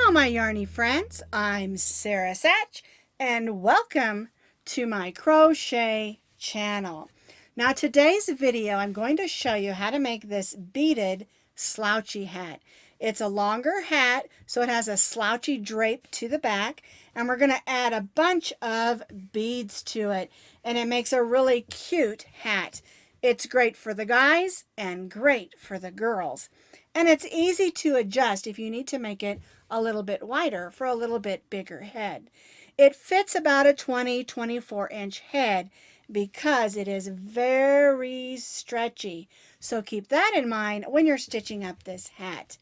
Hello my yarny friends, I'm Sara Sach and welcome to my crochet channel. Now today's video I'm going to show you how to make this beaded slouchy hat. It's a longer hat, so it has a slouchy drape to the back, and we're going to add a bunch of beads to it, and it makes a really cute hat. It's great for the guys and great for the girls. And it's easy to adjust if you need to make it a little bit wider for a little bit bigger head. It fits about a 24 inch head because it is very stretchy. So keep that in mind when you're stitching up this hat.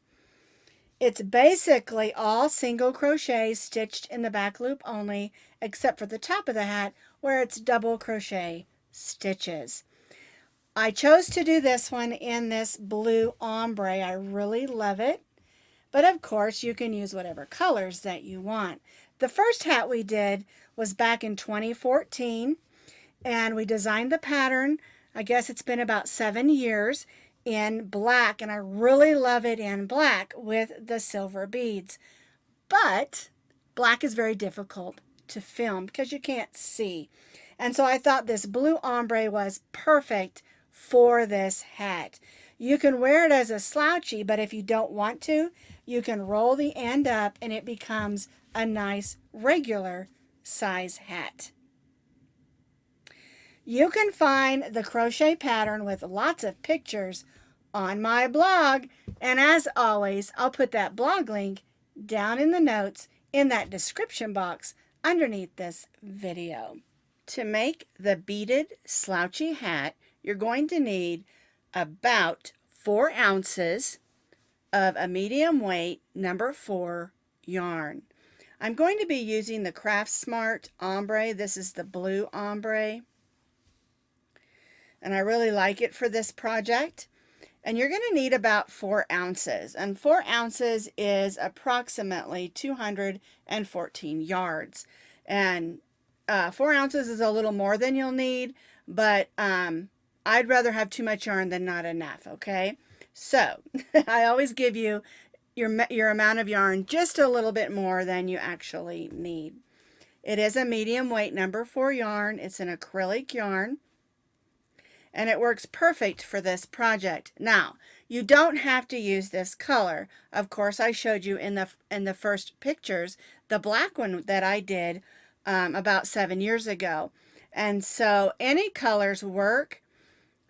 It's basically all single crochet stitched in the back loop only, except for the top of the hat where it's double crochet stitches. I chose to do this one in this blue ombre. I really love it. But of course, you can use whatever colors that you want. The first hat we did was back in 2014, and we designed the pattern. I guess it's been about 7 years in black, and I really love it in black with the silver beads. But black is very difficult to film because you can't see. And so I thought this blue ombre was perfect for this hat. You can wear it as a slouchy, but if you don't want to, you can roll the end up and it becomes a nice regular size hat. You can find the crochet pattern with lots of pictures on my blog, and as always, I'll put that blog link down in the notes in that description box underneath this video. To make the beaded slouchy hat, you're going to need about 4 ounces of a medium weight number 4 yarn. I'm going to be using the Craftsmart Ambre. This is the blue ombre, and I really like it for this project. And you're going to need about 4 ounces, and 4 ounces is approximately 214 yards. And 4 ounces is a little more than you'll need, but I'd rather have too much yarn than not enough, okay? So I always give you your amount of yarn just a little bit more than you actually need. It is a medium weight number 4 yarn. It's an acrylic yarn, and it works perfect for this project. Now, you don't have to use this color. Of course, I showed you in the first pictures the black one that I did about 7 years ago. And so any colors work.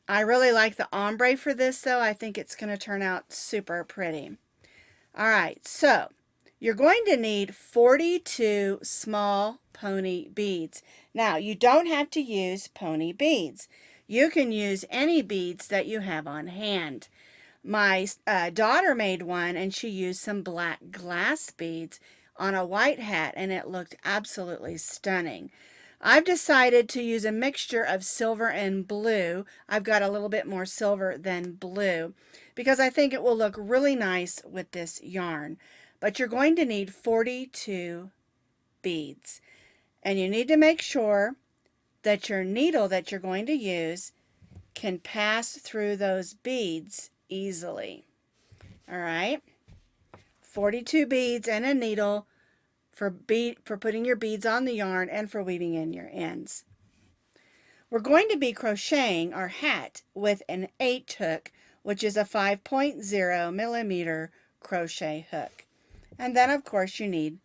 I really like the ombre for this, though. I think it's going to turn out super pretty. All right, so you're going to need 42 small pony beads. Now, you don't have to use pony beads. You can use any beads that you have on hand. My daughter made one, and she used some black glass beads on a white hat, and it looked absolutely stunning. I've decided to use a mixture of silver and blue. I've got a little bit more silver than blue because I think it will look really nice with this yarn. But you're going to need 42 beads, and you need to make sure that your needle that you're going to use can pass through those beads easily. All right, 42 beads and a needle for putting your beads on the yarn and for weaving in your ends. We're going to be crocheting our hat with an H hook, which is a 5.0 millimeter crochet hook. And then of course you need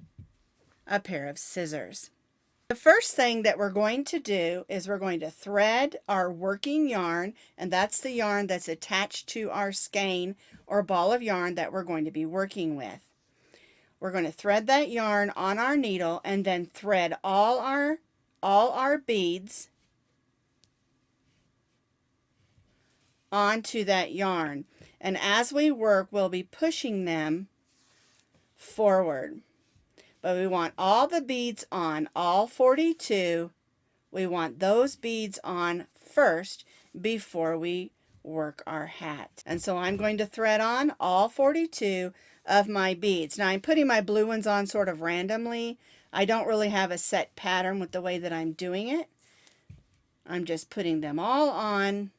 a pair of scissors. The first thing that we're going to do is we're going to thread our working yarn, and that's the yarn that's attached to our skein or ball of yarn that we're going to be working with. We're going to thread that yarn on our needle and then thread all our beads onto that yarn. And as we work, we'll be pushing them forward. But we want all the beads on, all 42. We want those beads on first before we work our hat. And so I'm going to thread on all 42 of my beads. Now I'm putting my blue ones on sort of randomly. I don't really have a set pattern with the way that I'm doing it. I'm just putting them all on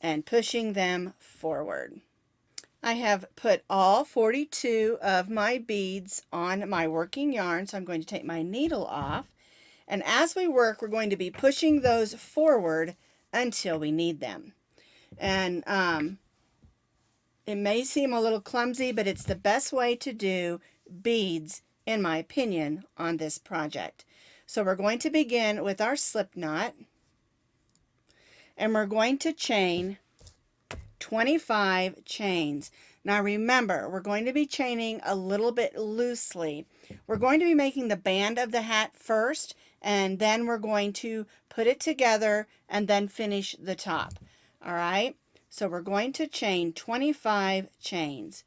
and pushing them forward. I have put all 42 of my beads on my working yarn, so I'm going to take my needle off. And as we work, we're going to be pushing those forward until we need them. And it may seem a little clumsy, but it's the best way to do beads, in my opinion, on this project. So we're going to begin with our slip knot, and we're going to chain 25 chains. Now remember, we're going to be chaining a little bit loosely. We're going to be making the band of the hat first, and then we're going to put it together and then finish the top. All right? So we're going to chain 25 chains.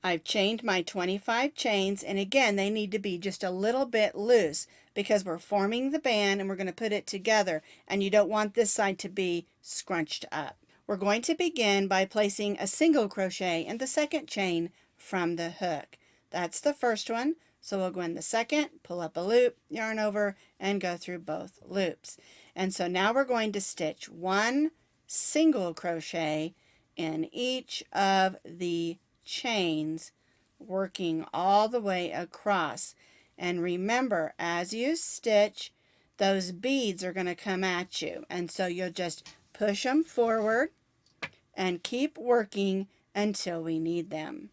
I've chained my 25 chains, and again, they need to be just a little bit loose because we're forming the band and we're going to put it together, and you don't want this side to be scrunched up. We're going to begin by placing a single crochet in the second chain from the hook. That's the first one. So we'll go in the second, pull up a loop, yarn over, and go through both loops. And so now we're going to stitch one single crochet in each of the chains, working all the way across. And remember, as you stitch, those beads are going to come at you, and so you'll just push them forward and keep working until we need them.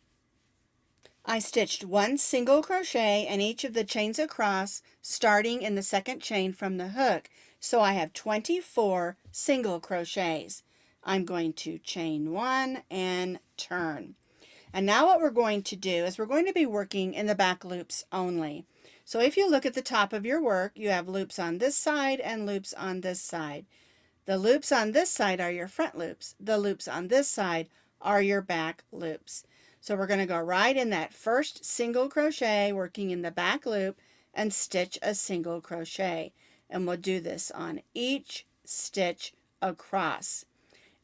I stitched one single crochet in each of the chains across, starting in the second chain from the hook, so I have 24 single crochets. I'm going to chain one and turn. And now what we're going to do is we're going to be working in the back loops only. So if you look at the top of your work, you have loops on this side and loops on this side. The loops on this side are your front loops. The loops on this side are your back loops. So we're going to go right in that first single crochet, working in the back loop, and stitch a single crochet. And we'll do this on each stitch across.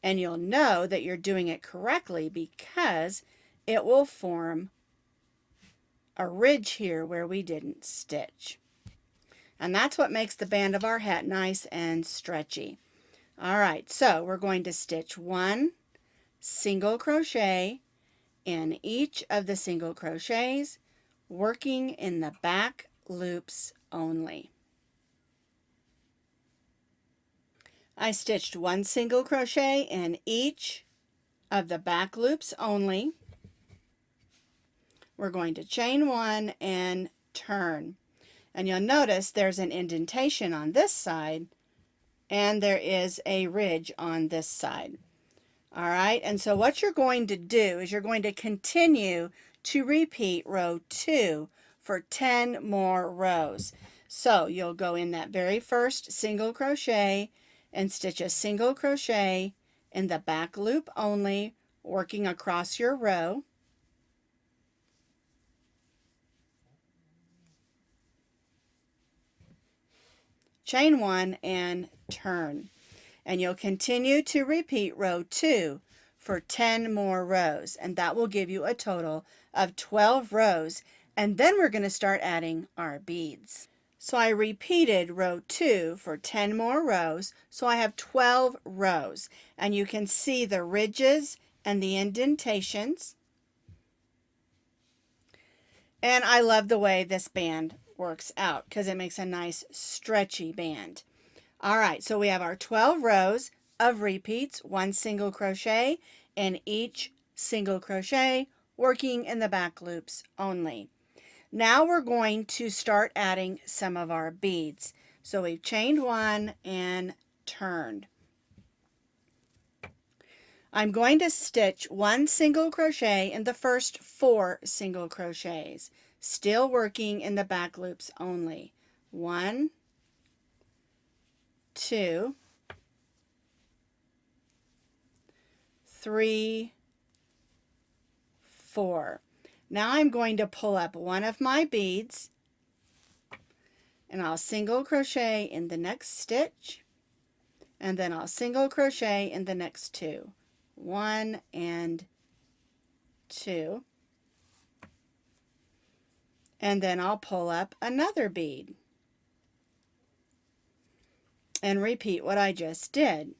And you'll know that you're doing it correctly because it will form a ridge here where we didn't stitch. And that's what makes the band of our hat nice and stretchy. All right, so we're going to stitch one single crochet in each of the single crochets, working in the back loops only. I stitched one single crochet in each of the back loops only. We're going to chain one and turn. And you'll notice there's an indentation on this side and there is a ridge on this side. All right, and so what you're going to do is you're going to continue to repeat row 2 for 10 more rows. So you'll go in that very first single crochet and stitch a single crochet in the back loop only, working across your row. Chain one and turn. And you'll continue to repeat row 2 for 10 more rows, and that will give you a total of 12 rows. And then we're going to start adding our beads. So I repeated row 2 for 10 more rows, so I have 12 rows, and you can see the ridges and the indentations. And I love the way this band works out because it makes a nice stretchy band. All right, so we have our 12 rows of repeats, one single crochet in each single crochet, working in the back loops only. Now we're going to start adding some of our beads. So we've chained one and turned. I'm going to stitch one single crochet in the first 4 single crochets, still working in the back loops only. 1, 2, 3, 4. Now I'm going to pull up one of my beads and I'll single crochet in the next stitch, and then I'll single crochet in the next 2. 1 and 2. And then I'll pull up another bead. and repeat what I just did.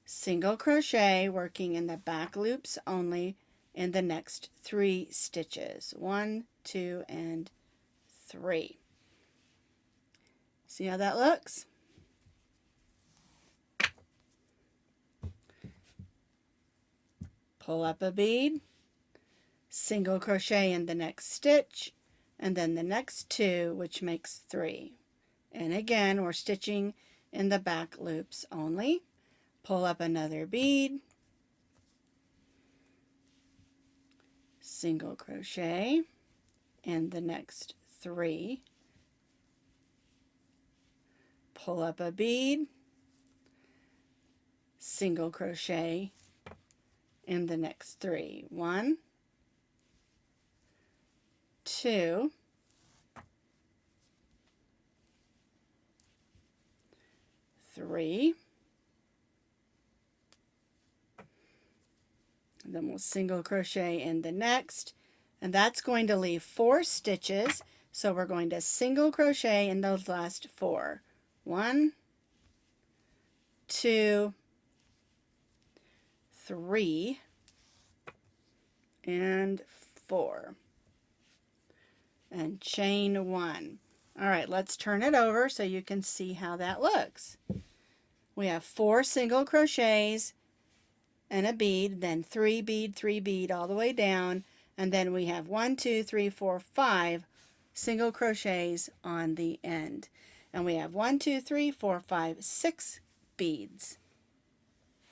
Single crochet, working in the back loops only in the next 3 stitches. 1, 2, and 3. See how that looks? Pull up a bead, single crochet in the next stitch, and then the next 2, which makes 3. And again, we're stitching in the back loops only. Pull up another bead, single crochet in the next 3, pull up a bead, single crochet in the next 3. 1, 2, 3. Then we'll single crochet in the next, and that's going to leave 4 stitches. So we're going to single crochet in those last 4. 1, 2, 3, and 4. And chain 1. All right, let's turn it over so you can see how that looks. We have 4 single crochets and a bead, then 3 bead, 3 bead all the way down, and then we have 1, 2, 3, 4, 5 single crochets on the end. And we have 1, 2, 3, 4, 5, 6 beads.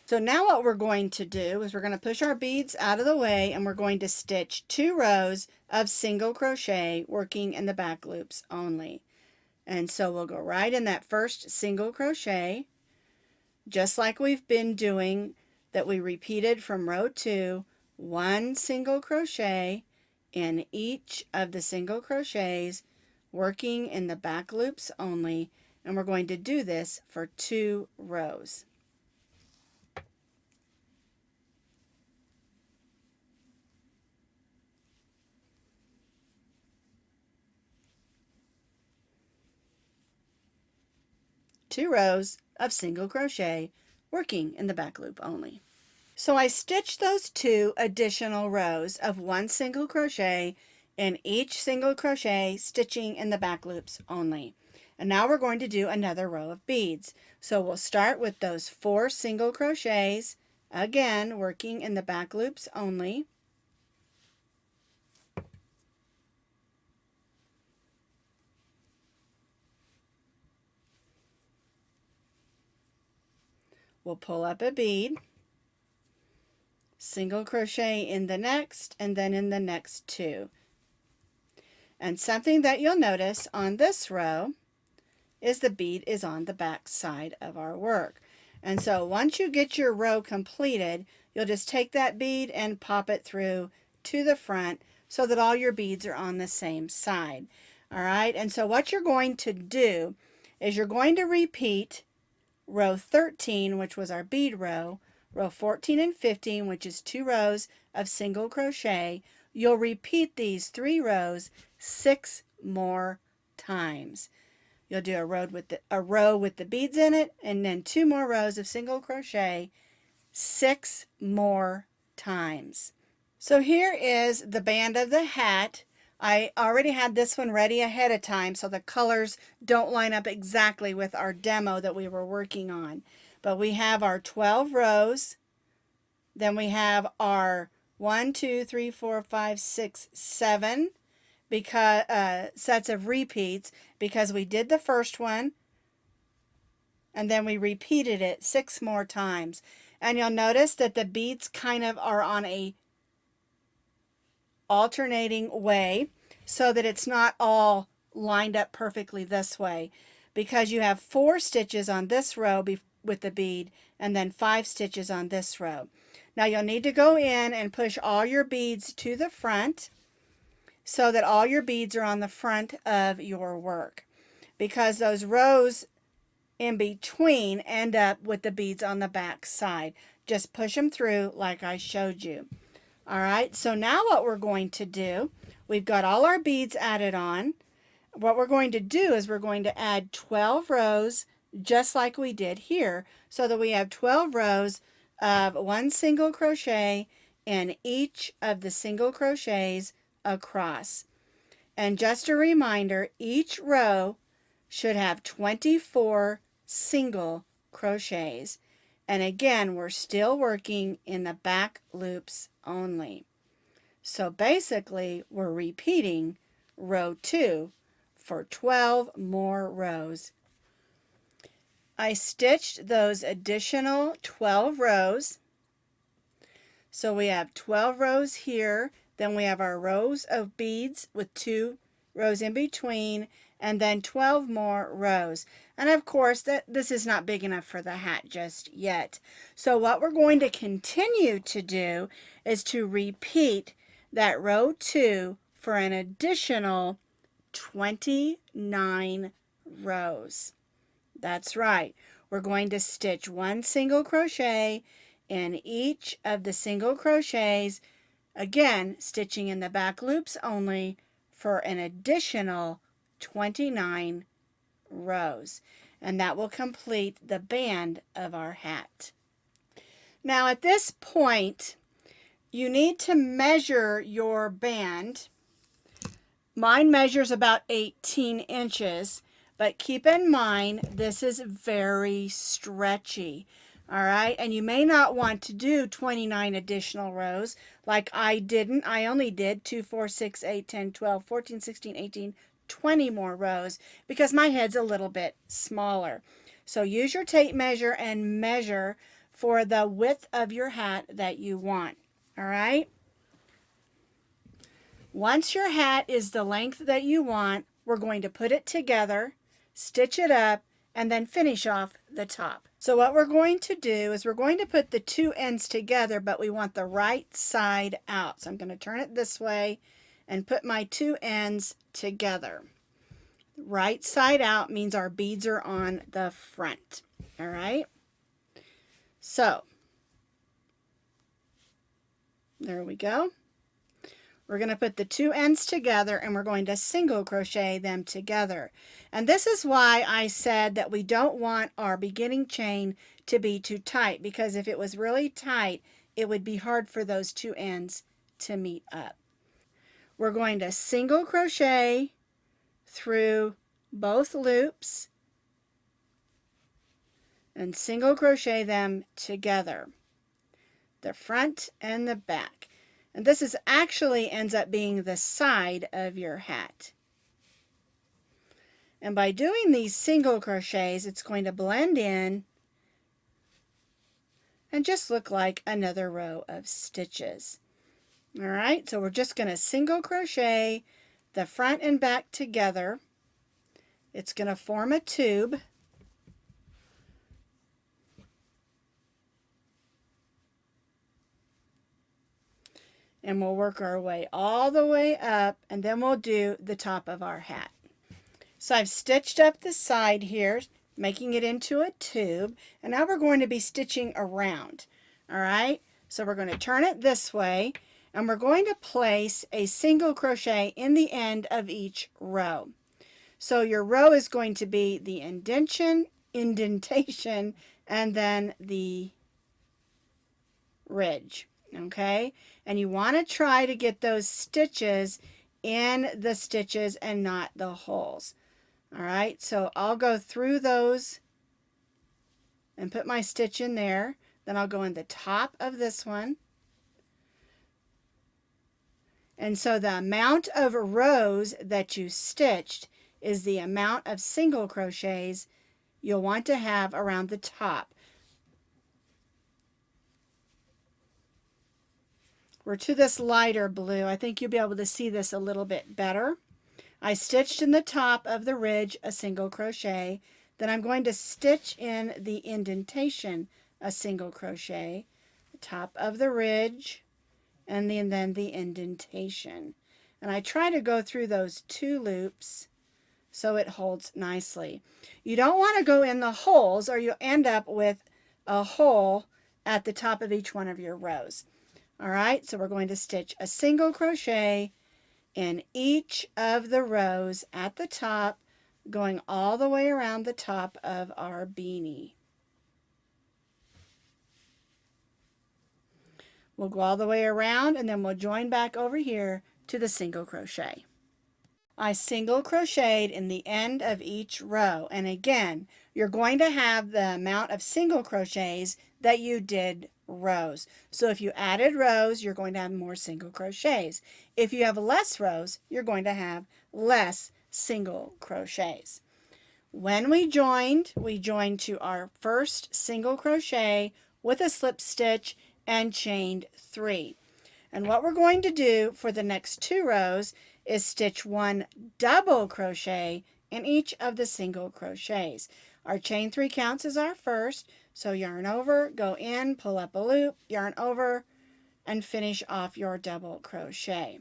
So now what we're going to do is we're going to push our beads out of the way, and we're going to stitch 2 rows of single crochet, working in the back loops only. And so we'll go right in that first single crochet, just like we've been doing, that we repeated from row 2, 1 single crochet in each of the single crochets, working in the back loops only, and we're going to do this for 2 rows. Two rows of single crochet, working in the back loop only. So I stitched those 2 additional rows of 1 single crochet in each single crochet, stitching in the back loops only. And now we're going to do another row of beads. So we'll start with those 4 single crochets, again working in the back loops only. We'll pull up a bead, single crochet in the next, and then in the next 2. And something that you'll notice on this row is the bead is on the back side of our work. And so once you get your row completed, you'll just take that bead and pop it through to the front so that all your beads are on the same side. All right, and so what you're going to do is you're going to repeat row 13, which was our bead row, row 14 and 15, which is 2 rows of single crochet. You'll repeat these 3 rows 6 more times. You'll do a row with the beads in it, and then 2 more rows of single crochet 6 more times. So here is the band of the hat. I already had this one ready ahead of time, so the colors don't line up exactly with our demo that we were working on. But we have our 12 rows, then we have our 1, 2, 3, 4, 5, 6, 7 sets of repeats, because we did the first one and then we repeated it 6 more times. And you'll notice that the beads kind of are on a alternating way so that it's not all lined up perfectly this way, because you have 4 stitches on this row with the bead and then 5 stitches on this row. Now you'll need to go in and push all your beads to the front so that all your beads are on the front of your work, because those rows in between end up with the beads on the back side. Just push them through like I showed you. All right, so now what we're going to do, we've got all our beads added on. What we're going to do is we're going to add 12 rows just like we did here, so that we have 12 rows of 1 single crochet in each of the single crochets across. And just a reminder, each row should have 24 single crochets. And again, we're still working in the back loops only. So basically, we're repeating row 2 for 12 more rows. I stitched those additional 12 rows. So we have 12 rows here. Then we have our rows of beads with 2 rows in between, and then 12 more rows. And of course, this is not big enough for the hat just yet. So what we're going to continue to do is to repeat that row 2 for an additional 29 rows. That's right. We're going to stitch 1 single crochet in each of the single crochets, again stitching in the back loops only, for an additional 29 rows, and that will complete the band of our hat. Now at this point, you need to measure your band. Mine measures about 18 inches, but keep in mind this is very stretchy. All right, and you may not want to do 29 additional rows like I didn't. I only did 2, 4, 6, 8, 10, 12, 14, 16, 18, 20 more rows because my head's a little bit smaller. So use your tape measure and measure for the width of your hat that you want. All right. Once your hat is the length that you want, we're going to put it together, stitch it up, and then finish off the top. So what we're going to do is we're going to put the 2 ends together, but we want the right side out. So I'm going to turn it this way and put my 2 ends together. Right side out means our beads are on the front. All right. So there we go. We're going to put the 2 ends together and we're going to single crochet them together. And this is why I said that we don't want our beginning chain to be too tight, because if it was really tight, it would be hard for those 2 ends to meet up. We're going to single crochet through both loops and single crochet them together, the front and the back. And this is actually ends up being the side of your hat. And by doing these single crochets, it's going to blend in and just look like another row of stitches. All right, so we're just going to single crochet the front and back together. It's going to form a tube. And we'll work our way all the way up, and then we'll do the top of our hat. So I've stitched up the side here, making it into a tube, and now we're going to be stitching around. All right, so we're going to turn it this way, and we're going to place a single crochet in the end of each row. So your row is going to be the indentation, and then the ridge. Okay, and you want to try to get those stitches in the stitches and not the holes. All right, so I'll go through those and put my stitch in there. Then I'll go in the top of this one. And so the amount of rows that you stitched is the amount of single crochets you'll want to have around the top. We're to this lighter blue. I think you'll be able to see this a little bit better. I stitched in the top of the ridge a single crochet. Then I'm going to stitch in the indentation a single crochet, the top of the ridge, and then the indentation. And I try to go through those 2 loops so it holds nicely. You don't want to go in the holes or you'll end up with a hole at the top of each one of your rows. All right, so we're going to stitch a single crochet in each of the rows at the top going all the way around the top of our beanie. We'll go all the way around and then we'll join back over here to the single crochet. I single crocheted in the end of each row, and again you're going to have the amount of single crochets that you did rows. So if you added rows, you're going to have more single crochets. If you have less rows, you're going to have less single crochets. When we joined to our first single crochet with a slip stitch and chained 3. And what we're going to do for the next 2 rows is stitch 1 double crochet in each of the single crochets. Our chain 3 counts as our first, so yarn over, go in, pull up a loop, yarn over, and finish off your double crochet.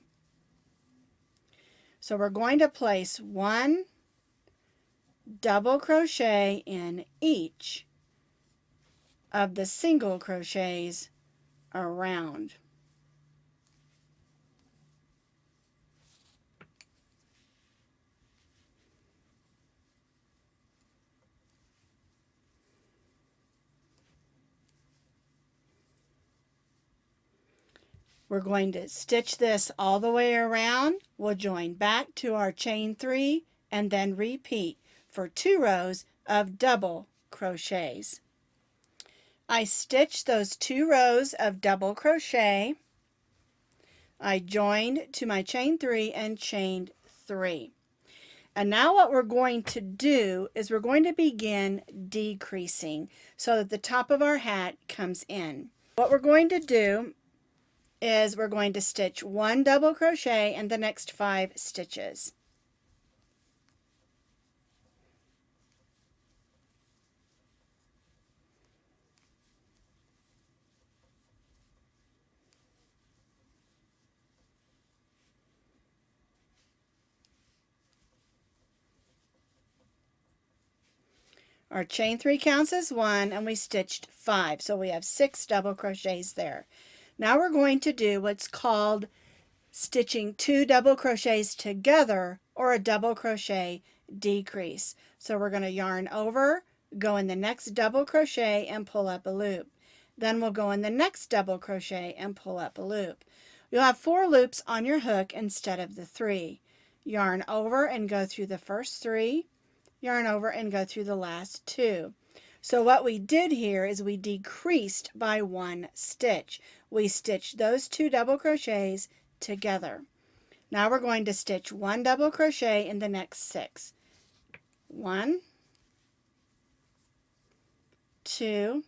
So we're going to place 1 double crochet in each of the single crochets around. We're going to stitch this all the way around. We'll join back to our chain 3 and then repeat for 2 rows of double crochets. I stitched those 2 rows of double crochet. I joined to my chain 3 and chained 3. And now what we're going to do is we're going to begin decreasing so that the top of our hat comes in. What we're going to do is we're going to stitch 1 double crochet in the next 5 stitches. Our chain 3 counts as 1 and we stitched 5, so we have 6 double crochets there. Now we're going to do what's called stitching 2 double crochets together, or a double crochet decrease. So we're going to yarn over, go in the next double crochet and pull up a loop. Then we'll go in the next double crochet and pull up a loop. You'll have 4 loops on your hook instead of the 3. Yarn over and go through the first 3, yarn over and go through the last 2. So what we did here is we decreased by 1 stitch. We stitched those 2 double crochets together. Now we're going to stitch 1 double crochet in the next 6. 1, 2,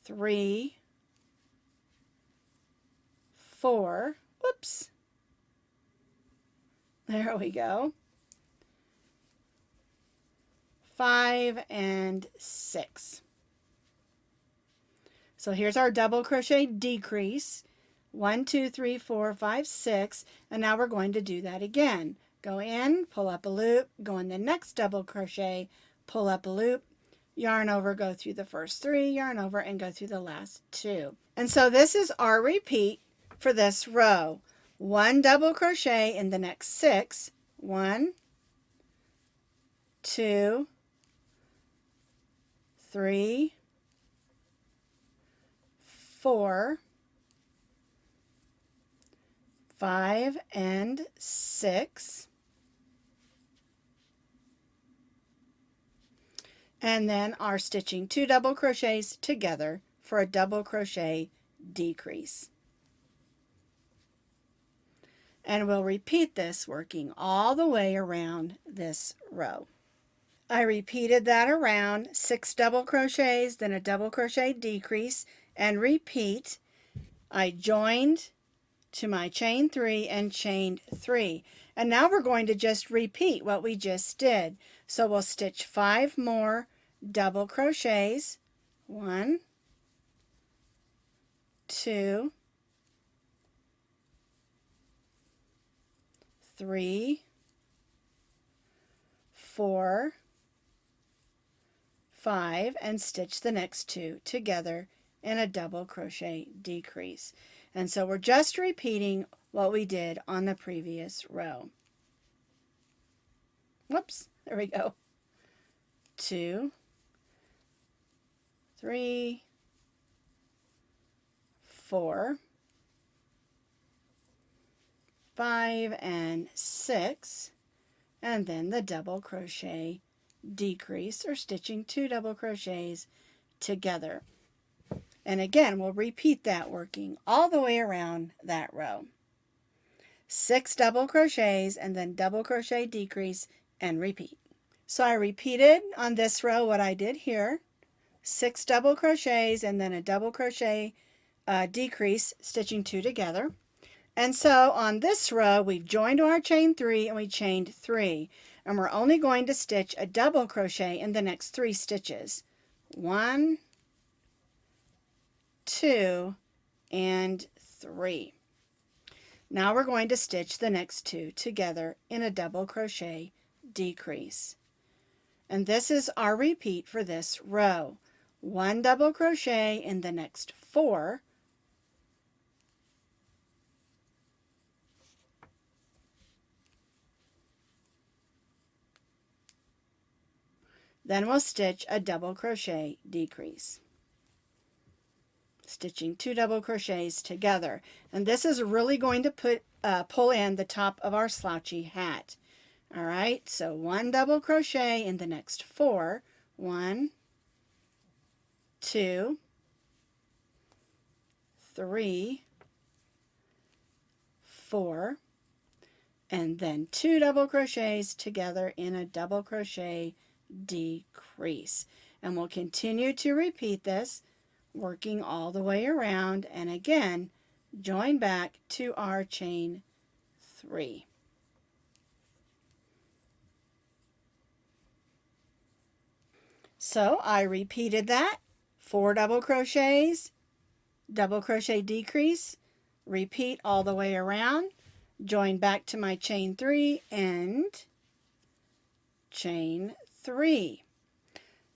3, 4, whoops, there we go, 5 and 6. So here's our double crochet decrease. 1, 2, 3, 4, 5, 6, and now we're going to do that again. Go in, pull up a loop, go in the next double crochet, pull up a loop, yarn over, go through the first 3, yarn over, and go through the last 2. And so this is our repeat for this row. 1 double crochet in the next 6. 1, 2, 3, 4, 5 and 6, and then are stitching 2 double crochets together for a double crochet decrease. And we'll repeat this working all the way around this row. I repeated that around 6 double crochets, then a double crochet decrease, and repeat. I joined to my chain 3 and chained 3, and now we're going to just repeat what we just did. So we'll stitch 5 more double crochets. 1, 2, 3, 4, 5, and stitch the next 2 together in a double crochet decrease. And so we're just repeating what we did on the previous row. Whoops, there we go. 2, 3, 4, 5, and 6, and then the double crochet decrease, or stitching 2 double crochets together. And again, we'll repeat that, working all the way around that row. 6 double crochets and then double crochet decrease and repeat. So I repeated on this row what I did here. 6 double crochets and then a double crochet decrease, stitching 2 together. And so on this row, we've joined our chain 3 and we chained 3. And we're only going to stitch a double crochet in the next 3 stitches. 1, 2, and 3. Now we're going to stitch the next 2 together in a double crochet decrease. And this is our repeat for this row. 1 double crochet in the next 4. Then we'll stitch a double crochet decrease, stitching 2 double crochets together. And this is really going to pull in the top of our slouchy hat. All right, so 1 double crochet in the next 4. 1, 2, 3, 4, and then 2 double crochets together in a double crochet decrease. And we'll continue to repeat this, working all the way around, and again join back to our chain 3. So I repeated that, 4 double crochets, double crochet decrease, repeat all the way around, join back to my chain 3 and chain 3.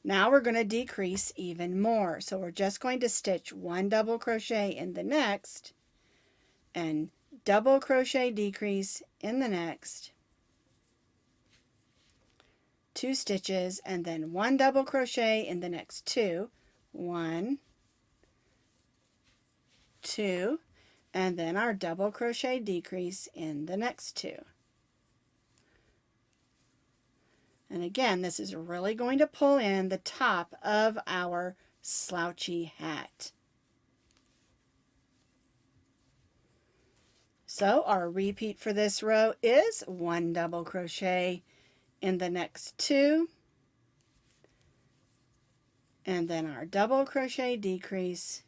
Now we're going to decrease even more. So we're just going to stitch 1 double crochet in the next and double crochet decrease in the next, 2 stitches, and then 1 double crochet in the next 2. 1, 2, and then our double crochet decrease in the next 2. And again, this is really going to pull in the top of our slouchy hat. So our repeat for this row is 1 double crochet in the next 2, and then our double crochet decrease,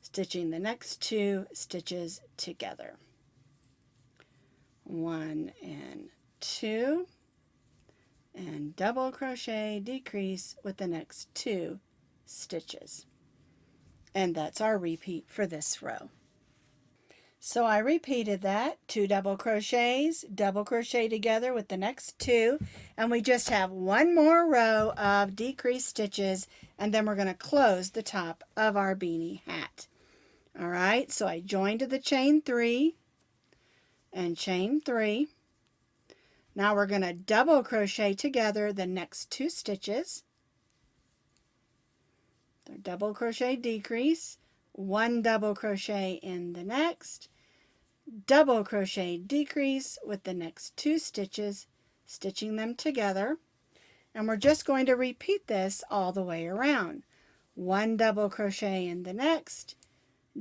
stitching the next 2 stitches together. 1 and 2, and double crochet decrease with the next 2 stitches. And that's our repeat for this row. So I repeated that, 2 double crochets, double crochet together with the next 2, and we just have 1 more row of decreased stitches, and then we're going to close the top of our beanie hat. All right, so I joined to the chain 3 and chain 3. Now we're going to double crochet together the next 2 stitches. The double crochet decrease, 1 double crochet in the next, double crochet decrease with the next 2 stitches, stitching them together. And we're just going to repeat this all the way around. 1 double crochet in the next,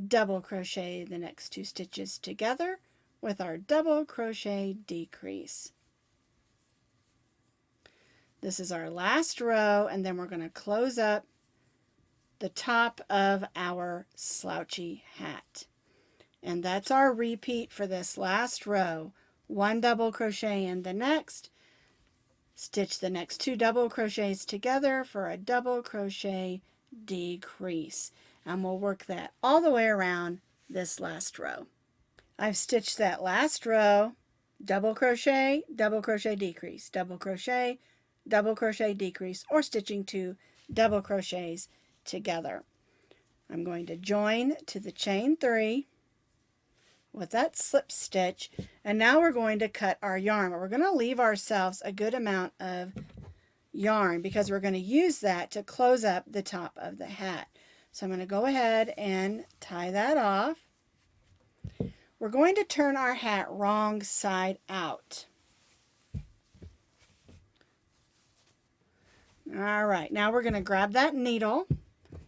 double crochet the next 2 stitches together with our double crochet decrease. This is our last row, and then we're going to close up the top of our slouchy hat. And that's our repeat for this last row. 1 double crochet in the next, stitch the next 2 double crochets together for a double crochet decrease. And we'll work that all the way around this last row. I've stitched that last row, double crochet decrease, double crochet decrease, or stitching 2 double crochets together. I'm going to join to the chain 3, with that slip stitch, and now we're going to cut our yarn. We're going to leave ourselves a good amount of yarn because we're going to use that to close up the top of the hat. So I'm going to go ahead and tie that off. We're going to turn our hat wrong side out. All right, now we're going to grab that needle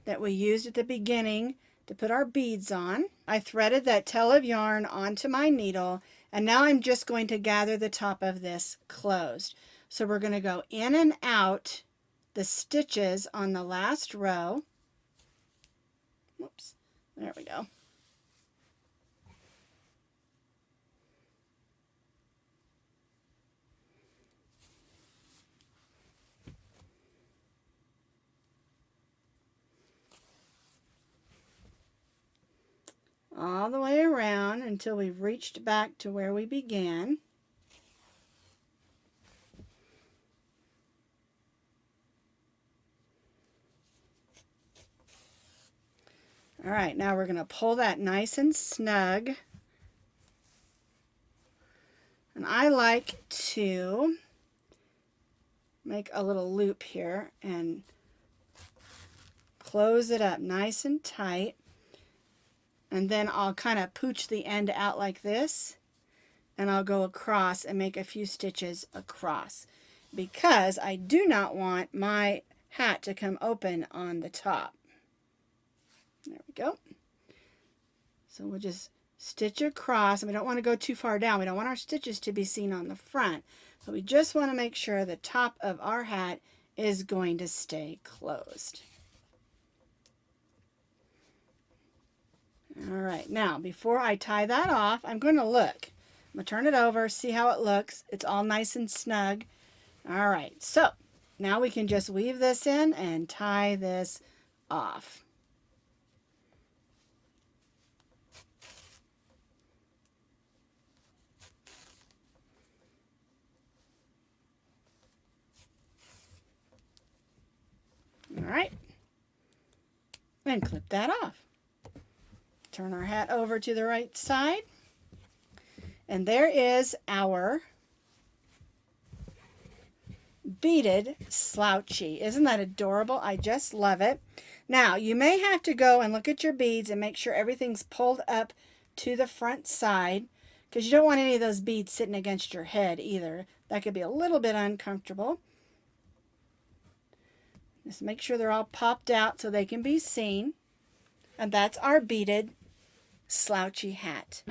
that we used at the beginning to put our beads on. I threaded that tail of yarn onto my needle, and now I'm just going to gather the top of this closed. So we're going to go in and out the stitches on the last row. Whoops, there we go. All the way around until we've reached back to where we began. All right, now we're going to pull that nice and snug. And I like to make a little loop here and close it up nice and tight. And then I'll kind of pooch the end out like this, and I'll go across and make a few stitches across because I do not want my hat to come open on the top. There we go. So we'll just stitch across, and we don't want to go too far down. We don't want our stitches to be seen on the front, but we just want to make sure the top of our hat is going to stay closed. All right, now before I tie that off, I'm going to look. I'm going to turn it over, see how it looks. It's all nice and snug. All right, so now we can just weave this in and tie this off. All right, and clip that off. Turn our hat over to the right side, and there is our beaded slouchy. Isn't that adorable? I just love it. Now you may have to go and look at your beads and make sure everything's pulled up to the front side, because you don't want any of those beads sitting against your head either. That could be a little bit uncomfortable. Just make sure they're all popped out so they can be seen. And that's our beaded slouchy hat.